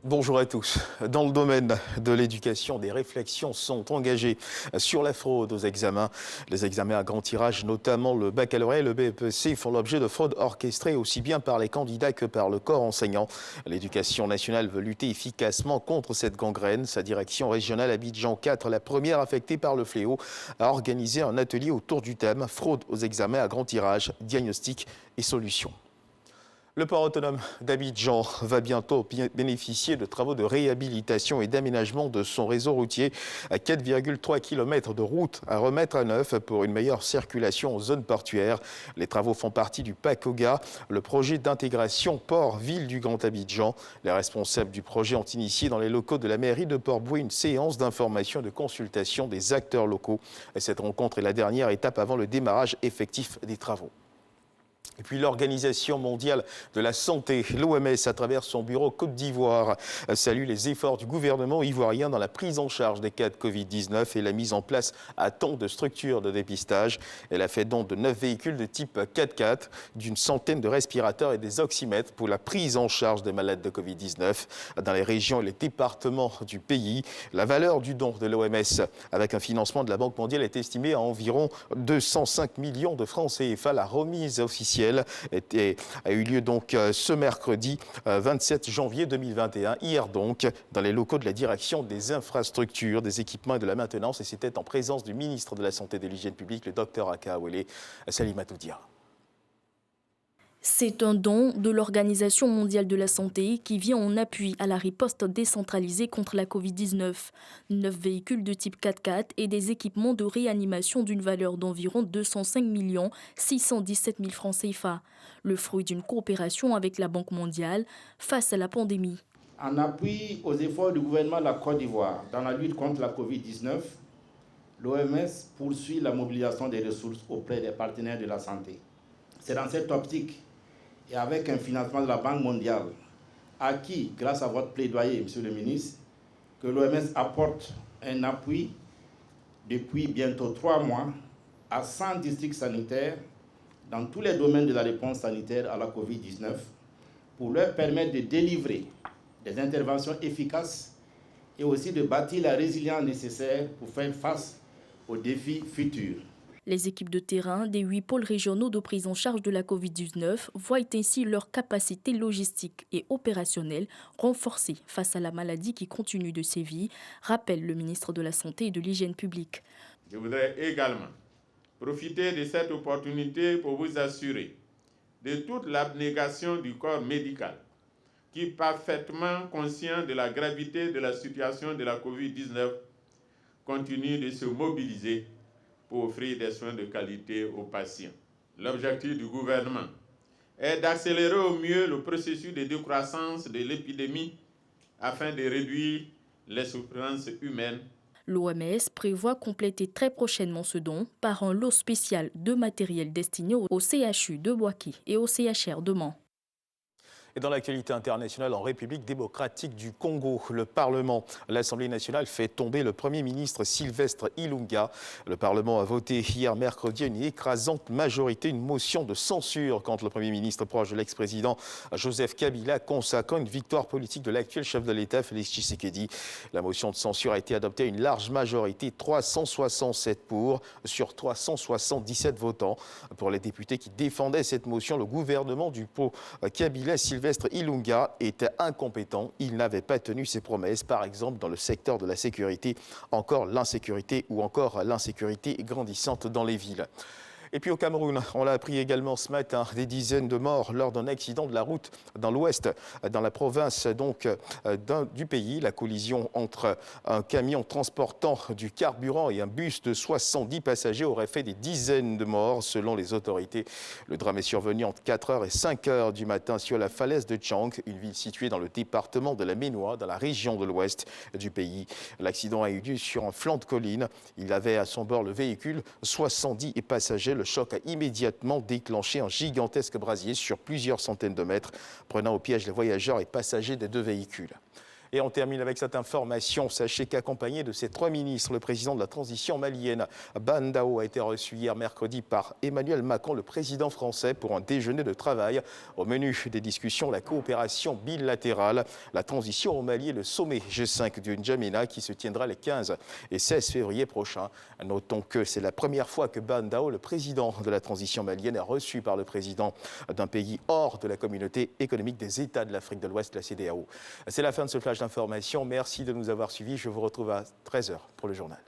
Bonjour à tous. Dans le domaine de l'éducation, des réflexions sont engagées sur la fraude aux examens. Les examens à grand tirage, notamment le baccalauréat et le BEPC, font l'objet de fraudes orchestrées aussi bien par les candidats que par le corps enseignant. L'éducation nationale veut lutter efficacement contre cette gangrène. Sa direction régionale Abidjan 4, la première affectée par le fléau, a organisé un atelier autour du thème « Fraude aux examens à grand tirage, diagnostic et solutions ». Le port autonome d'Abidjan va bientôt bénéficier de travaux de réhabilitation et d'aménagement de son réseau routier à 4,3 km de route à remettre à neuf pour une meilleure circulation en zone portuaire. Les travaux font partie du PACOGA, le projet d'intégration port-ville du Grand Abidjan. Les responsables du projet ont initié dans les locaux de la mairie de Port-Bouët une séance d'information et de consultation des acteurs locaux. Cette rencontre est la dernière étape avant le démarrage effectif des travaux. Et puis l'Organisation mondiale de la santé, l'OMS, à travers son bureau Côte d'Ivoire, salue les efforts du gouvernement ivoirien dans la prise en charge des cas de Covid-19 et la mise en place à temps de structures de dépistage. Elle a fait don de 9 véhicules de type 4x4, d'une centaine de respirateurs et des oxymètres pour la prise en charge des malades de Covid-19 dans les régions et les départements du pays. La valeur du don de l'OMS, avec un financement de la Banque mondiale, est estimée à environ 205 millions de francs CFA. La remise officielle a eu lieu donc ce mercredi 27 janvier 2021, hier donc, dans les locaux de la direction des infrastructures, des équipements et de la maintenance. Et c'était en présence du ministre de la Santé et de l'Hygiène publique, le Dr Aka Awele Salimata Dia. C'est un don de l'Organisation mondiale de la santé qui vient en appui à la riposte décentralisée contre la Covid-19. 9 véhicules de type 4x4 et des équipements de réanimation d'une valeur d'environ 205 617 000 francs CFA. Le fruit d'une coopération avec la Banque mondiale face à la pandémie. En appui aux efforts du gouvernement de la Côte d'Ivoire dans la lutte contre la Covid-19, l'OMS poursuit la mobilisation des ressources auprès des partenaires de la santé. C'est dans cette optique et avec un financement de la Banque mondiale, acquis grâce à votre plaidoyer, Monsieur le ministre, que l'OMS apporte un appui depuis bientôt 3 mois à 100 districts sanitaires dans tous les domaines de la réponse sanitaire à la Covid-19 pour leur permettre de délivrer des interventions efficaces et aussi de bâtir la résilience nécessaire pour faire face aux défis futurs. Les équipes de terrain des 8 pôles régionaux de prise en charge de la Covid-19 voient ainsi leur capacité logistique et opérationnelle renforcée face à la maladie qui continue de sévir, rappelle le ministre de la Santé et de l'Hygiène publique. Je voudrais également profiter de cette opportunité pour vous assurer de toute l'abnégation du corps médical qui, parfaitement conscient de la gravité de la situation de la Covid-19, continue de se mobiliser pour offrir des soins de qualité aux patients. L'objectif du gouvernement est d'accélérer au mieux le processus de décroissance de l'épidémie afin de réduire les souffrances humaines. L'OMS prévoit compléter très prochainement ce don par un lot spécial de matériel destiné au CHU de Boaké et au CHR de Mans. Et dans l'actualité internationale, en République démocratique du Congo, le Parlement, l'Assemblée nationale fait tomber le Premier ministre Sylvestre Ilunga. Le Parlement a voté hier mercredi à une écrasante majorité une motion de censure contre le Premier ministre proche de l'ex-président Joseph Kabila, consacrant une victoire politique de l'actuel chef de l'État, Félix Tshisekedi. La motion de censure a été adoptée à une large majorité, 367 pour, sur 377 votants. Pour les députés qui défendaient cette motion, le gouvernement du Kabila, Sylvestre Ilunga, était incompétent. Il n'avait pas tenu ses promesses, par exemple dans le secteur de la sécurité, encore l'insécurité ou encore l'insécurité grandissante dans les villes. Et puis au Cameroun, on l'a appris également ce matin, des dizaines de morts lors d'un accident de la route dans l'ouest, dans la province donc du pays. La collision entre un camion transportant du carburant et un bus de 70 passagers aurait fait des dizaines de morts selon les autorités. Le drame est survenu entre 4h et 5h du matin sur la falaise de Tchang, une ville située dans le département de la Ménois, dans la région de l'ouest du pays. L'accident a eu lieu sur un flanc de colline. Il avait à son bord le véhicule 70 passagers. Le choc a immédiatement déclenché un gigantesque brasier sur plusieurs centaines de mètres, prenant au piège les voyageurs et passagers des deux véhicules. Et on termine avec cette information. Sachez qu'accompagné de ses 3 ministres, le président de la transition malienne, Ba Ndao, a été reçu hier mercredi par Emmanuel Macron, le président français, pour un déjeuner de travail. Au menu des discussions, la coopération bilatérale, la transition au Mali et le sommet G5 du N'Djamena qui se tiendra les 15 et 16 février prochains. Notons que c'est la première fois que Ba Ndao, le président de la transition malienne, est reçu par le président d'un pays hors de la communauté économique des États de l'Afrique de l'Ouest, la CEDEAO. C'est la fin de ce flash d'information. Merci de nous avoir suivis. Je vous retrouve à 13h pour le journal.